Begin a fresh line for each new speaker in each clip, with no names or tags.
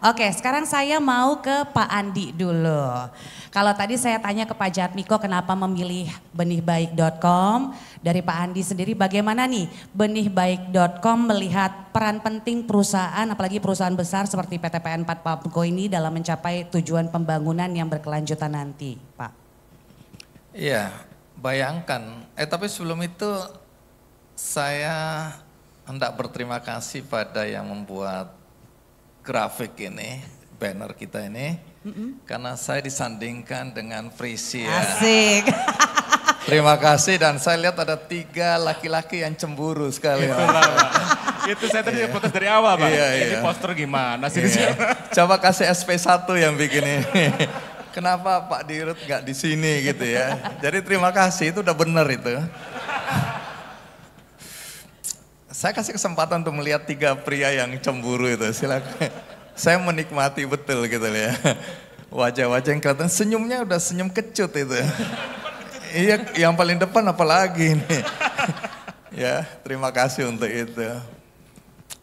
Oke, sekarang saya mau ke Pak Andi dulu. Kalau tadi saya tanya ke Pak Jatmiko kenapa memilih benihbaik.com, dari Pak Andi sendiri bagaimana nih benihbaik.com melihat peran penting perusahaan, apalagi perusahaan besar seperti PT PN 4 Papko ini dalam mencapai tujuan pembangunan yang berkelanjutan nanti, Pak?
Iya, bayangkan. Tapi sebelum itu saya hendak berterima kasih pada yang membuat grafik ini, banner kita ini, karena saya disandingkan dengan Prisi ya.
Asik.
Terima kasih, dan saya lihat ada 3 laki-laki yang cemburu sekali.
Itu saya tadi protes dari awal Pak,
Iya,
ini
iya.
poster gimana sih?
Iya. Coba kasih SP1 yang bikin ini. Kenapa Pak Dirut nggak di sini gitu ya. Jadi terima kasih, itu udah bener itu. Saya kasih kesempatan untuk melihat 3 pria yang cemburu itu, silakan. Saya menikmati betul gitu ya. Wajah-wajah yang kelihatan, senyumnya udah senyum kecut itu. Iya, yang paling depan apalagi ini. Ya, terima kasih untuk itu.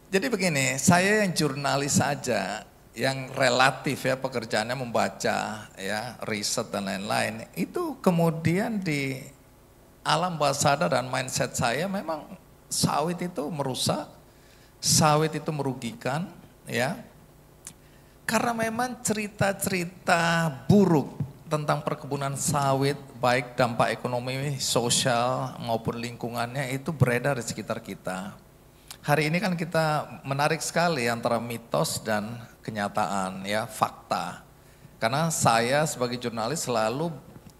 Jadi begini, saya yang jurnalis saja, yang relatif ya pekerjaannya membaca ya, riset dan lain-lain. Itu kemudian di alam bawah sadar dan mindset saya memang sawit itu merusak, sawit itu merugikan ya. Karena memang cerita-cerita buruk tentang perkebunan sawit, baik dampak ekonomi, sosial maupun lingkungannya itu beredar di sekitar kita. Hari ini kan kita menarik sekali antara mitos dan kenyataan ya, fakta. Karena saya sebagai jurnalis selalu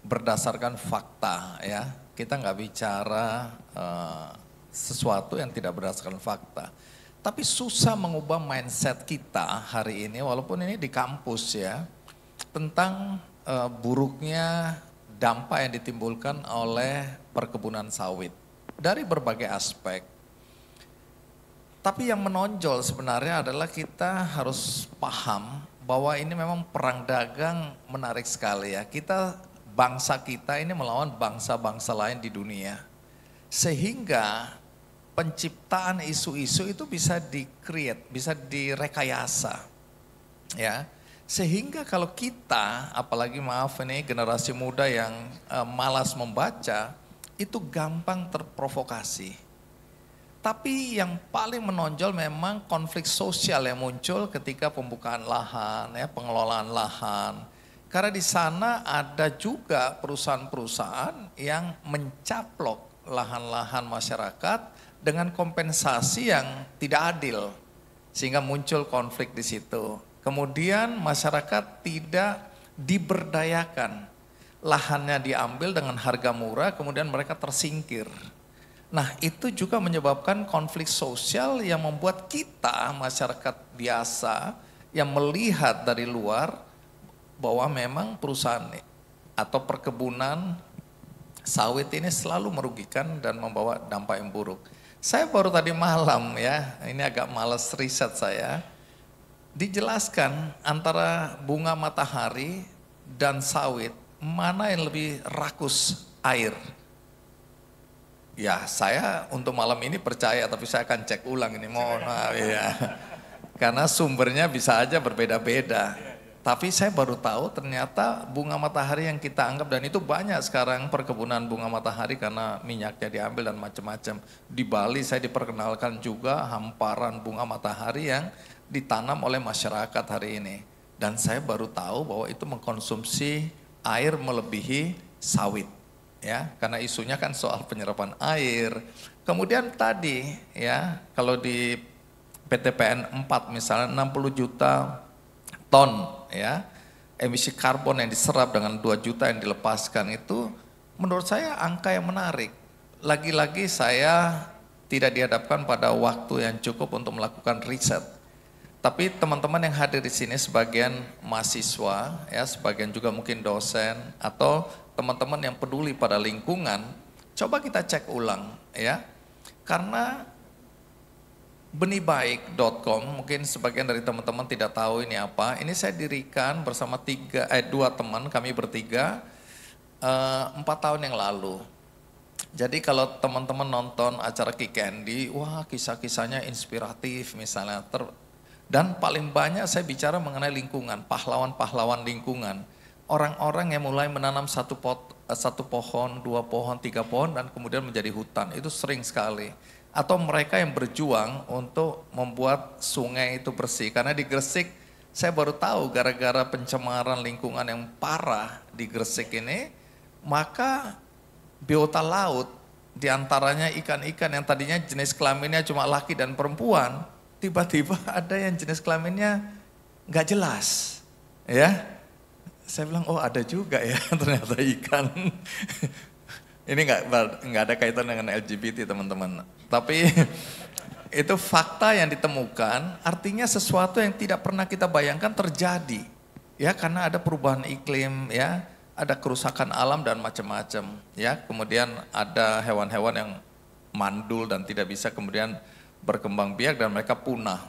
berdasarkan fakta ya. Kita nggak bicara sesuatu yang tidak berdasarkan fakta. Tapi susah mengubah mindset kita hari ini, walaupun ini di kampus ya, tentang buruknya dampak yang ditimbulkan oleh perkebunan sawit dari berbagai aspek. Tapi yang menonjol sebenarnya adalah kita harus paham bahwa ini memang perang dagang menarik sekali ya. Bangsa kita ini melawan bangsa-bangsa lain di dunia. Sehingga penciptaan isu-isu itu bisa di-create, bisa direkayasa. Ya. Sehingga kalau kita, apalagi maaf ini generasi muda yang malas membaca, itu gampang terprovokasi. Tapi yang paling menonjol memang konflik sosial yang muncul ketika pembukaan lahan, ya, pengelolaan lahan. Karena di sana ada juga perusahaan-perusahaan yang mencaplok lahan-lahan masyarakat dengan kompensasi yang tidak adil, sehingga muncul konflik di situ. Kemudian masyarakat tidak diberdayakan, lahannya diambil dengan harga murah, kemudian mereka tersingkir. Nah itu juga menyebabkan konflik sosial yang membuat kita masyarakat biasa yang melihat dari luar bahwa memang perusahaan atau perkebunan sawit ini selalu merugikan dan membawa dampak yang buruk. Saya baru tadi malam ya, ini agak malas riset saya, dijelaskan antara bunga matahari dan sawit mana yang lebih rakus air. Ya saya untuk malam ini percaya, tapi saya akan cek ulang ini, mohon maaf ya. Karena sumbernya bisa aja berbeda-beda. Tapi saya baru tahu ternyata bunga matahari yang kita anggap, dan itu banyak sekarang perkebunan bunga matahari karena minyaknya diambil dan macam-macam. Di Bali saya diperkenalkan juga hamparan bunga matahari yang ditanam oleh masyarakat hari ini. Dan saya baru tahu bahwa itu mengkonsumsi air melebihi sawit. Ya, karena isunya kan soal penyerapan air. Kemudian tadi ya, kalau di PT PN 4 misalnya 60 juta ton ya emisi karbon yang diserap dengan 2 juta yang dilepaskan, itu menurut saya angka yang menarik. Lagi-lagi saya tidak dihadapkan pada waktu yang cukup untuk melakukan riset. Tapi teman-teman yang hadir di sini sebagian mahasiswa ya, sebagian juga mungkin dosen atau teman-teman yang peduli pada lingkungan, coba kita cek ulang ya. Karena benihbaik.com, mungkin sebagian dari teman-teman tidak tahu ini apa. Ini saya dirikan bersama 2 teman, kami bertiga 4 tahun yang lalu. Jadi kalau teman-teman nonton acara Ki Candy, wah kisah-kisahnya inspiratif misalnya. Dan paling banyak saya bicara mengenai lingkungan, pahlawan-pahlawan lingkungan. Orang-orang yang mulai menanam satu pohon, 2 pohon, 3 pohon dan kemudian menjadi hutan. Itu sering sekali. Atau mereka yang berjuang untuk membuat sungai itu bersih. Karena di Gresik saya baru tahu gara-gara pencemaran lingkungan yang parah di Gresik ini, maka biota laut diantaranya ikan-ikan yang tadinya jenis kelaminnya cuma laki dan perempuan, tiba-tiba ada yang jenis kelaminnya nggak jelas, ya. Saya bilang, oh ada juga ya ternyata ikan. Ini nggak ada kaitan dengan LGBT teman-teman. Tapi itu fakta yang ditemukan, artinya sesuatu yang tidak pernah kita bayangkan terjadi. Ya, karena ada perubahan iklim, ya, ada kerusakan alam dan macam-macam. Ya, kemudian ada hewan-hewan yang mandul dan tidak bisa kemudian berkembang biak dan mereka punah.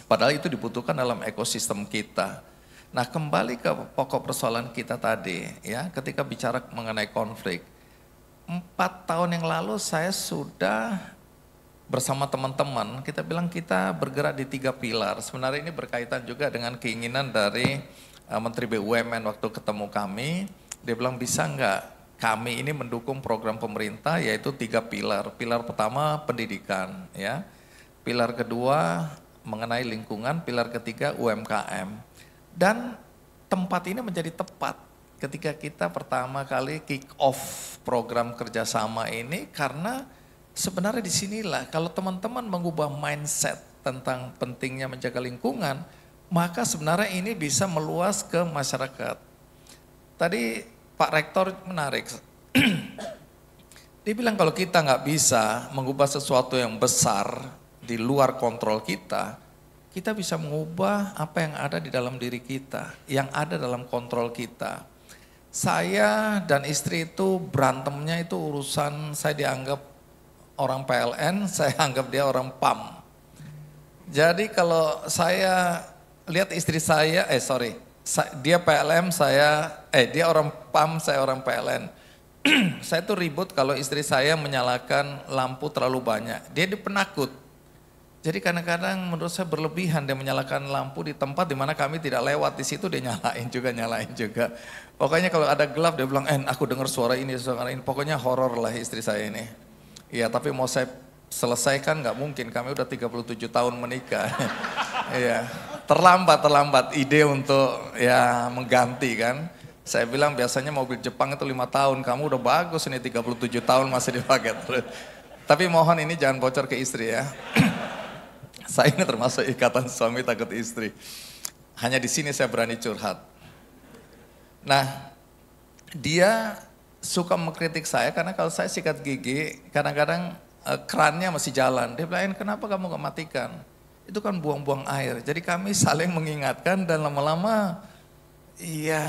Padahal itu dibutuhkan dalam ekosistem kita. Nah, kembali ke pokok persoalan kita tadi, ya, ketika bicara mengenai konflik. 4 tahun yang lalu saya sudah bersama teman-teman, kita bilang kita bergerak di 3 pilar. Sebenarnya ini berkaitan juga dengan keinginan dari Menteri BUMN waktu ketemu kami. Dia bilang bisa enggak kami ini mendukung program pemerintah yaitu 3 pilar. Pilar pertama pendidikan, ya. Pilar kedua mengenai lingkungan, pilar ketiga UMKM. Dan tempat ini menjadi tepat ketika kita pertama kali kick off program kerjasama ini karena sebenarnya disinilah kalau teman-teman mengubah mindset tentang pentingnya menjaga lingkungan, maka sebenarnya ini bisa meluas ke masyarakat. Tadi Pak Rektor menarik, dia bilang kalau kita nggak bisa mengubah sesuatu yang besar di luar kontrol kita bisa mengubah apa yang ada di dalam diri kita, yang ada dalam kontrol kita. Saya dan istri itu berantemnya itu urusan saya dianggap orang PLN, saya anggap dia orang PAM. Jadi kalau saya lihat istri saya, dia PLM, dia orang PAM, saya orang PLN. Saya tuh ribut kalau istri saya menyalakan lampu terlalu banyak, dia penakut. Jadi kadang-kadang menurut saya berlebihan dia menyalakan lampu di tempat di mana kami tidak lewat, di situ dia nyalain juga. Pokoknya kalau ada gelap dia bilang, aku dengar suara ini. Pokoknya horor lah istri saya ini. Iya, tapi mau saya selesaikan nggak mungkin, kami udah 37 tahun menikah. Iya, terlambat ide untuk ya mengganti kan. Saya bilang biasanya mobil Jepang itu 5 tahun, kamu udah bagus ini 37 tahun masih dipakai terus. Tapi mohon ini jangan bocor ke istri ya. Saya ini termasuk ikatan suami takut istri. Hanya di sini saya berani curhat. Nah, dia suka mengkritik saya karena kalau saya sikat gigi, kadang-kadang kerannya masih jalan. Dia bilang, kenapa kamu gak matikan? Itu kan buang-buang air. Jadi kami saling mengingatkan dan lama-lama, ya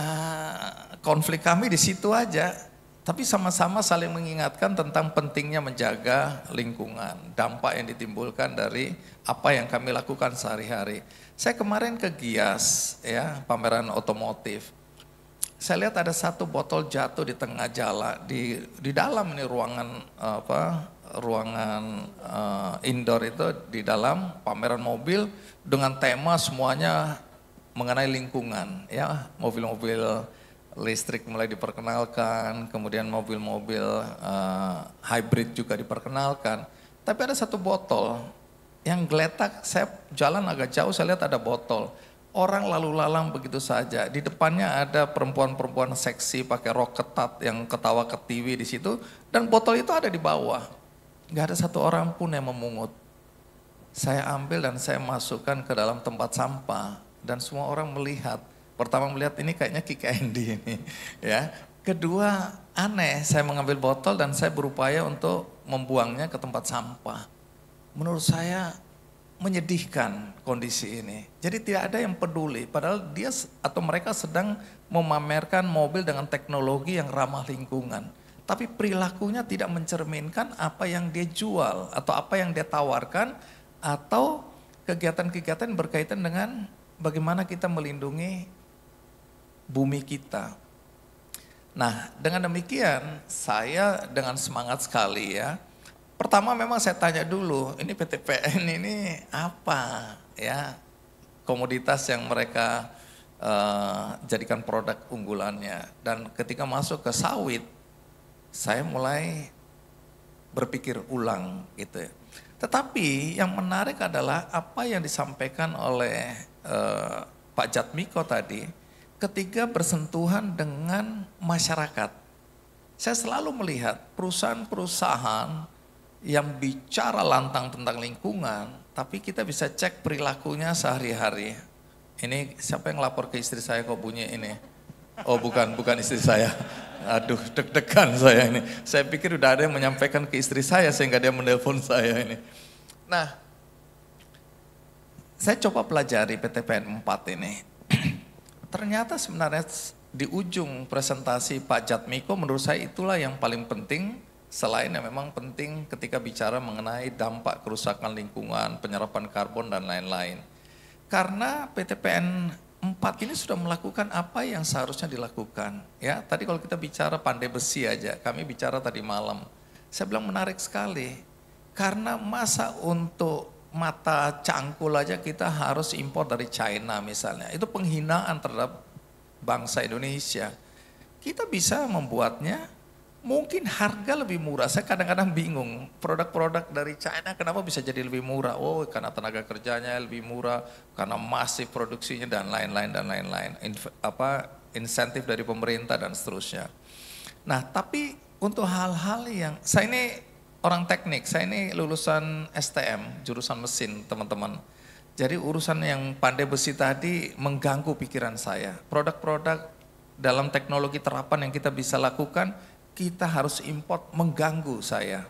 konflik kami di situ aja. Tapi sama-sama saling mengingatkan tentang pentingnya menjaga lingkungan, dampak yang ditimbulkan dari apa yang kami lakukan sehari-hari. Saya kemarin ke Gias, ya, pameran otomotif. Saya lihat ada satu botol jatuh di tengah jalan, di dalam ini ruangan indoor itu, di dalam pameran mobil dengan tema semuanya mengenai lingkungan, ya, mobil-mobil listrik mulai diperkenalkan, kemudian mobil-mobil hybrid juga diperkenalkan. Tapi ada satu botol yang geletak, saya jalan agak jauh, saya lihat ada botol. Orang lalu lalang begitu saja. Di depannya ada perempuan-perempuan seksi pakai rok ketat yang ketawa ketiwi di situ, dan botol itu ada di bawah. Gak ada satu orang pun yang memungut. Saya ambil dan saya masukkan ke dalam tempat sampah dan semua orang melihat. Pertama melihat ini kayaknya Kick Andy ini, ya. Kedua aneh, saya mengambil botol dan saya berupaya untuk membuangnya ke tempat sampah. Menurut saya menyedihkan kondisi ini. Jadi tidak ada yang peduli, padahal dia atau mereka sedang memamerkan mobil dengan teknologi yang ramah lingkungan. Tapi perilakunya tidak mencerminkan apa yang dia jual atau apa yang dia tawarkan atau kegiatan-kegiatan berkaitan dengan bagaimana kita melindungi bumi kita. Nah, dengan demikian saya dengan semangat sekali ya. Pertama memang saya tanya dulu, ini PT PN ini apa ya? komoditas yang mereka jadikan produk unggulannya. Dan ketika masuk ke sawit, saya mulai berpikir ulang gitu ya. Tetapi yang menarik adalah apa yang disampaikan oleh Pak Jatmiko tadi, ketika bersentuhan dengan masyarakat. Saya selalu melihat perusahaan-perusahaan yang bicara lantang tentang lingkungan, tapi kita bisa cek perilakunya sehari-hari. Ini siapa yang lapor ke istri saya kok bunyi ini? Oh bukan istri saya. Aduh deg-degan saya ini. Saya pikir udah ada yang menyampaikan ke istri saya sehingga dia menelpon saya ini. Nah, saya coba pelajari PTPN 4 ini. Ternyata sebenarnya di ujung presentasi Pak Jatmiko menurut saya itulah yang paling penting. Selain yang memang penting ketika bicara mengenai dampak kerusakan lingkungan, penyerapan karbon dan lain-lain. Karena PTPN 4 ini sudah melakukan apa yang seharusnya dilakukan. Ya, tadi kalau kita bicara pandai besi aja, kami bicara tadi malam. Saya bilang menarik sekali. Karena masa untuk mata cangkul aja kita harus impor dari China misalnya. Itu penghinaan terhadap bangsa Indonesia. Kita bisa membuatnya mungkin harga lebih murah. Saya kadang-kadang bingung, produk-produk dari China kenapa bisa jadi lebih murah? Oh, karena tenaga kerjanya lebih murah, karena masif produksinya dan lain-lain. Insentif dari pemerintah dan seterusnya. Nah, tapi untuk hal-hal yang, saya ini orang teknik, saya ini lulusan STM, jurusan mesin teman-teman. Jadi urusan yang pandai besi tadi mengganggu pikiran saya. Produk-produk dalam teknologi terapan yang kita bisa lakukan, kita harus import mengganggu saya.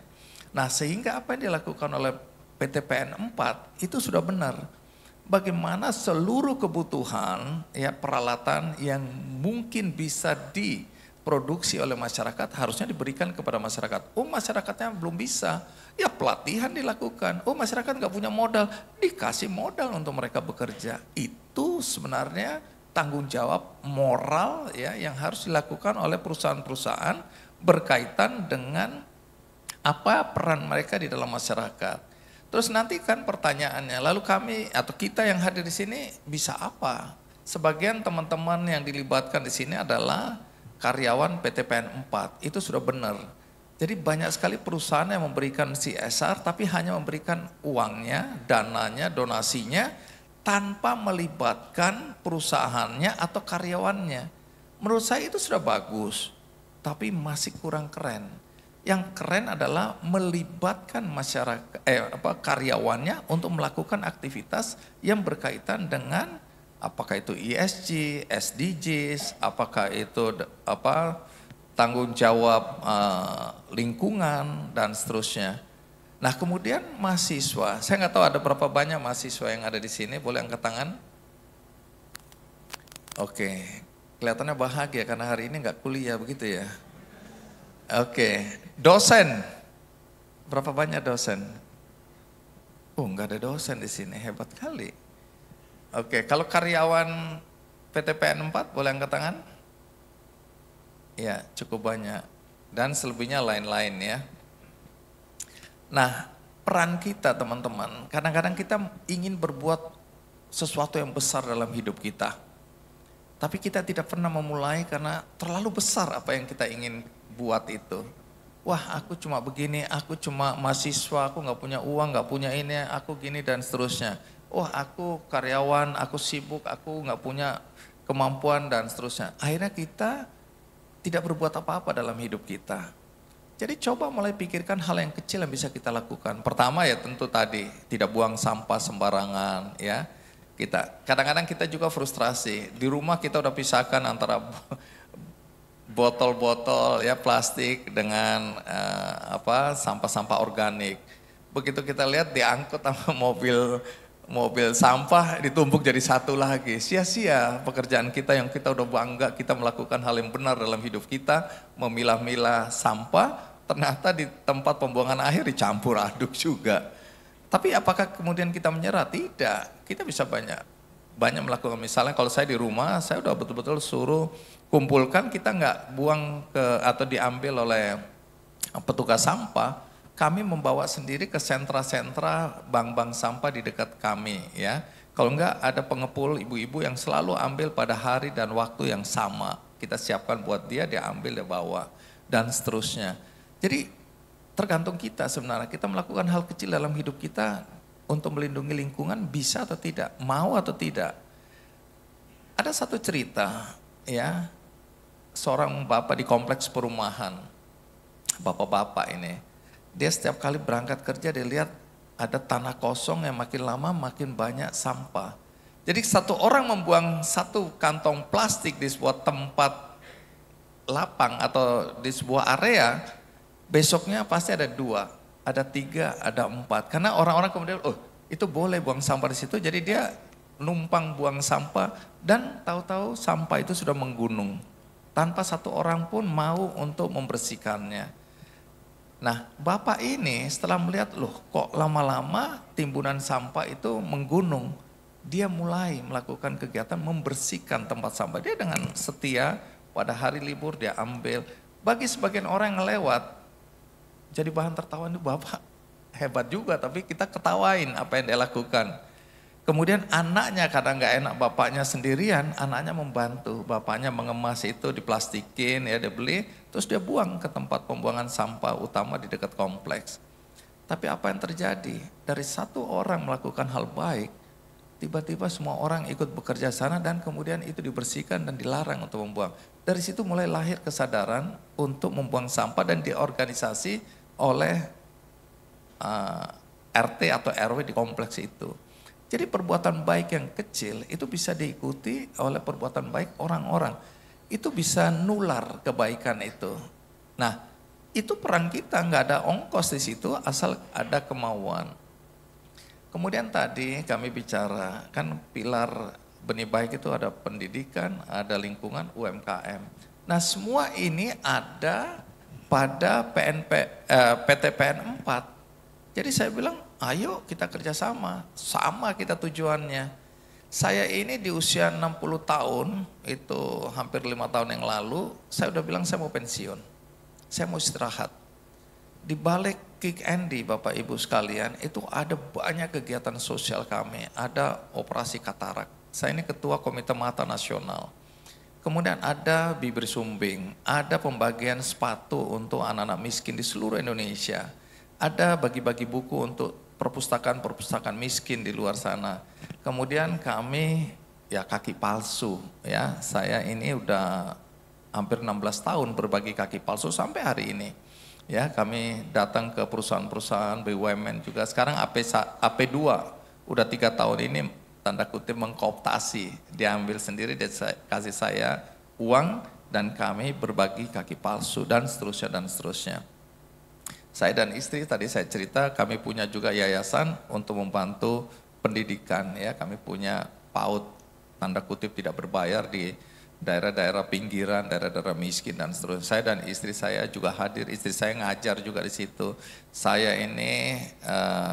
Nah sehingga apa yang dilakukan oleh PTPN 4 itu sudah benar. Bagaimana seluruh kebutuhan ya peralatan yang mungkin bisa diproduksi oleh masyarakat harusnya diberikan kepada masyarakat. Oh masyarakatnya belum bisa, ya pelatihan dilakukan. Oh masyarakat nggak punya modal, dikasih modal untuk mereka bekerja. Itu sebenarnya tanggung jawab moral ya yang harus dilakukan oleh perusahaan-perusahaan berkaitan dengan apa peran mereka di dalam masyarakat. Terus nanti kan pertanyaannya, lalu kami atau kita yang hadir di sini bisa apa? Sebagian teman-teman yang dilibatkan di sini adalah karyawan PTPN 4, itu sudah benar. Jadi banyak sekali perusahaan yang memberikan CSR tapi hanya memberikan uangnya, dananya, donasinya tanpa melibatkan perusahaannya atau karyawannya. Menurut saya itu sudah bagus. Tapi masih kurang keren. Yang keren adalah melibatkan masyarakat, karyawannya untuk melakukan aktivitas yang berkaitan dengan apakah itu ESG, SDGs, apakah itu tanggung jawab lingkungan dan seterusnya. Nah kemudian mahasiswa, saya nggak tahu ada berapa banyak mahasiswa yang ada di sini, boleh angkat tangan? Oke. Kelihatannya bahagia karena hari ini nggak kuliah begitu ya. Oke, dosen. Berapa banyak dosen? Oh nggak ada dosen di sini, hebat kali. Oke, kalau karyawan PTPN 4 boleh angkat tangan? Ya cukup banyak. Dan selebihnya lain-lain ya. Nah peran kita teman-teman, kadang-kadang kita ingin berbuat sesuatu yang besar dalam hidup kita. Tapi kita tidak pernah memulai karena terlalu besar apa yang kita ingin buat itu. Wah aku cuma begini, aku cuma mahasiswa, aku nggak punya uang, nggak punya ini, aku gini dan seterusnya. Wah aku karyawan, aku sibuk, aku nggak punya kemampuan dan seterusnya. Akhirnya kita tidak berbuat apa-apa dalam hidup kita. Jadi coba mulai pikirkan hal yang kecil yang bisa kita lakukan. Pertama ya tentu tadi, tidak buang sampah sembarangan ya. Kadang-kadang kita juga frustrasi. Di rumah kita udah pisahkan antara botol-botol ya plastik dengan sampah-sampah organik. Begitu kita lihat diangkut sama mobil sampah ditumpuk jadi satu lagi. Sia-sia pekerjaan kita yang kita udah bangga kita melakukan hal yang benar dalam hidup kita, memilah-milah sampah, ternyata di tempat pembuangan akhir dicampur aduk juga. Tapi apakah kemudian kita menyerah? Tidak, kita bisa banyak melakukan. Misalnya kalau saya di rumah, saya udah betul-betul suruh kumpulkan, kita nggak buang atau diambil oleh petugas sampah. Kami membawa sendiri ke sentra-sentra bank-bank sampah di dekat kami ya. Kalau enggak ada pengepul ibu-ibu yang selalu ambil pada hari dan waktu yang sama. Kita siapkan buat dia ambil, dia bawa, dan seterusnya. Jadi tergantung kita sebenarnya, kita melakukan hal kecil dalam hidup kita untuk melindungi lingkungan, bisa atau tidak, mau atau tidak. Ada satu cerita ya, seorang bapak di kompleks perumahan, bapak-bapak ini, dia setiap kali berangkat kerja dia lihat ada tanah kosong yang makin lama makin banyak sampah. Jadi satu orang membuang satu kantong plastik di sebuah tempat lapang atau di sebuah area, besoknya pasti ada 2, ada 3, ada 4. Karena orang-orang kemudian, oh itu boleh buang sampah di situ, jadi dia numpang buang sampah dan tahu-tahu sampah itu sudah menggunung. Tanpa satu orang pun mau untuk membersihkannya. Nah, bapak ini setelah melihat, loh kok lama-lama timbunan sampah itu menggunung. Dia mulai melakukan kegiatan membersihkan tempat sampah. Dia dengan setia pada hari libur dia ambil. Bagi sebagian orang yang lewat, jadi bahan tertawaan, itu bapak hebat juga, tapi kita ketawain apa yang dia lakukan. Kemudian anaknya kadang nggak enak bapaknya sendirian, anaknya membantu, bapaknya mengemas itu, diplastikin ya, dia beli, terus dia buang ke tempat pembuangan sampah utama di dekat kompleks. Tapi apa yang terjadi? Dari satu orang melakukan hal baik, tiba-tiba semua orang ikut bekerja sana dan kemudian itu dibersihkan dan dilarang untuk membuang. Dari situ mulai lahir kesadaran untuk membuang sampah dan diorganisasi oleh RT atau RW di kompleks itu. Jadi perbuatan baik yang kecil itu bisa diikuti oleh perbuatan baik orang-orang. Itu bisa nular kebaikan itu. Nah, itu peran kita, nggak ada ongkos di situ asal ada kemauan. Kemudian tadi kami bicara, kan pilar benih baik itu ada pendidikan, ada lingkungan, UMKM. Nah, semua ini ada pada PTPN 4. Jadi saya bilang, ayo kita kerjasama, sama kita tujuannya. Saya ini di usia 60 tahun, itu hampir 5 tahun yang lalu, saya udah bilang saya mau pensiun. Saya mau istirahat. Di balik Kick Andy Bapak Ibu sekalian, itu ada banyak kegiatan sosial kami, ada operasi katarak. Saya ini ketua Komite Mata Nasional. Kemudian ada bibir sumbing, ada pembagian sepatu untuk anak-anak miskin di seluruh Indonesia. Ada bagi-bagi buku untuk perpustakaan-perpustakaan miskin di luar sana. Kemudian kami ya kaki palsu ya. Saya ini udah hampir 16 tahun berbagi kaki palsu sampai hari ini. Ya, kami datang ke perusahaan-perusahaan BUMN juga. Sekarang AP2 udah 3 tahun ini tanda kutip mengkooptasi. Dia ambil sendiri, dia kasih saya uang dan kami berbagi kaki palsu dan seterusnya dan seterusnya. Saya dan istri tadi saya cerita kami punya juga yayasan untuk membantu pendidikan ya. Kami punya PAUD tanda kutip tidak berbayar di daerah-daerah pinggiran, daerah-daerah miskin dan seterusnya. Saya dan istri saya juga hadir, istri saya ngajar juga di situ. Saya ini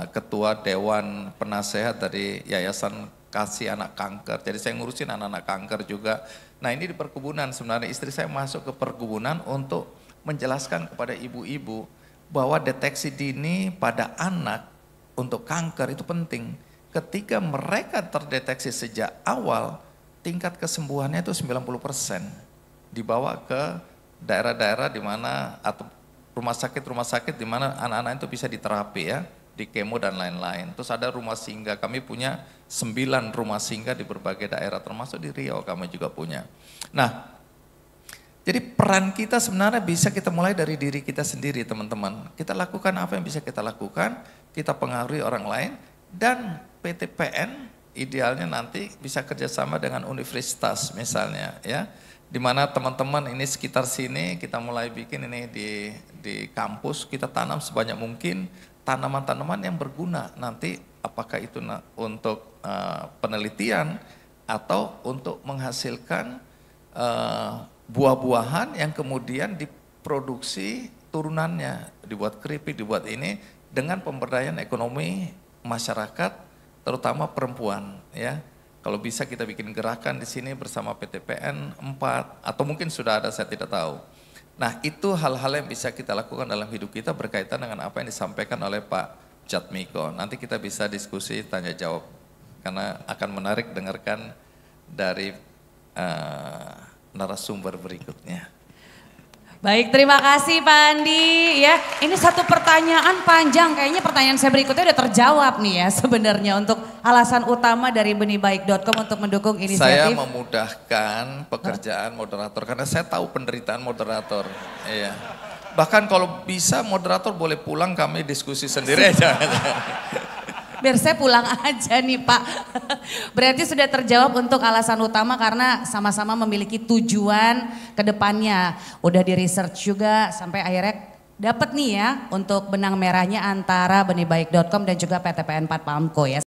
ketua Dewan Penasehat dari Yayasan Kasih Anak Kanker. Jadi saya ngurusin anak-anak kanker juga. Nah, ini di perkebunan sebenarnya istri saya masuk ke perkebunan untuk menjelaskan kepada ibu-ibu bahwa deteksi dini pada anak untuk kanker itu penting. Ketika mereka terdeteksi sejak awal, tingkat kesembuhannya itu 90%. Dibawa ke daerah-daerah di mana atau rumah sakit di mana anak-anak itu bisa diterapi ya, di kemo dan lain-lain. Terus ada rumah singgah, kami punya 9 rumah singgah di berbagai daerah, termasuk di Riau kami juga punya. Nah, jadi peran kita sebenarnya bisa kita mulai dari diri kita sendiri teman-teman. Kita lakukan apa yang bisa kita lakukan, kita pengaruhi orang lain, dan PTPN idealnya nanti bisa kerjasama dengan universitas misalnya ya. Di mana teman-teman ini sekitar sini kita mulai bikin ini di kampus, kita tanam sebanyak mungkin tanaman-tanaman yang berguna nanti apakah itu untuk penelitian atau untuk menghasilkan buah-buahan yang kemudian diproduksi turunannya, dibuat keripik, dibuat ini dengan pemberdayaan ekonomi masyarakat, terutama perempuan ya. Kalau bisa kita bikin gerakan di sini bersama PTPN 4 atau mungkin sudah ada, saya tidak tahu. Nah, itu hal-hal yang bisa kita lakukan dalam hidup kita berkaitan dengan apa yang disampaikan oleh Pak Jatmiko. Nanti kita bisa diskusi tanya jawab karena akan menarik dengarkan dari narasumber berikutnya.
Baik, terima kasih Pak Andi ya. Ini satu pertanyaan panjang, kayaknya pertanyaan saya berikutnya udah terjawab nih ya sebenarnya untuk alasan utama dari benihbaik.com untuk mendukung
Saya
inisiatif.
memudahkan pekerjaan moderator karena saya tahu penderitaan moderator. Iya. Bahkan kalau bisa moderator boleh pulang, kami diskusi sendiri aja.
Biar saya pulang aja nih Pak. Berarti sudah terjawab untuk alasan utama karena sama-sama memiliki tujuan ke depannya. Udah di research juga sampai akhirnya dapat nih ya untuk benang merahnya antara benihbaik.com dan juga PT PN 4 PAMCO ya.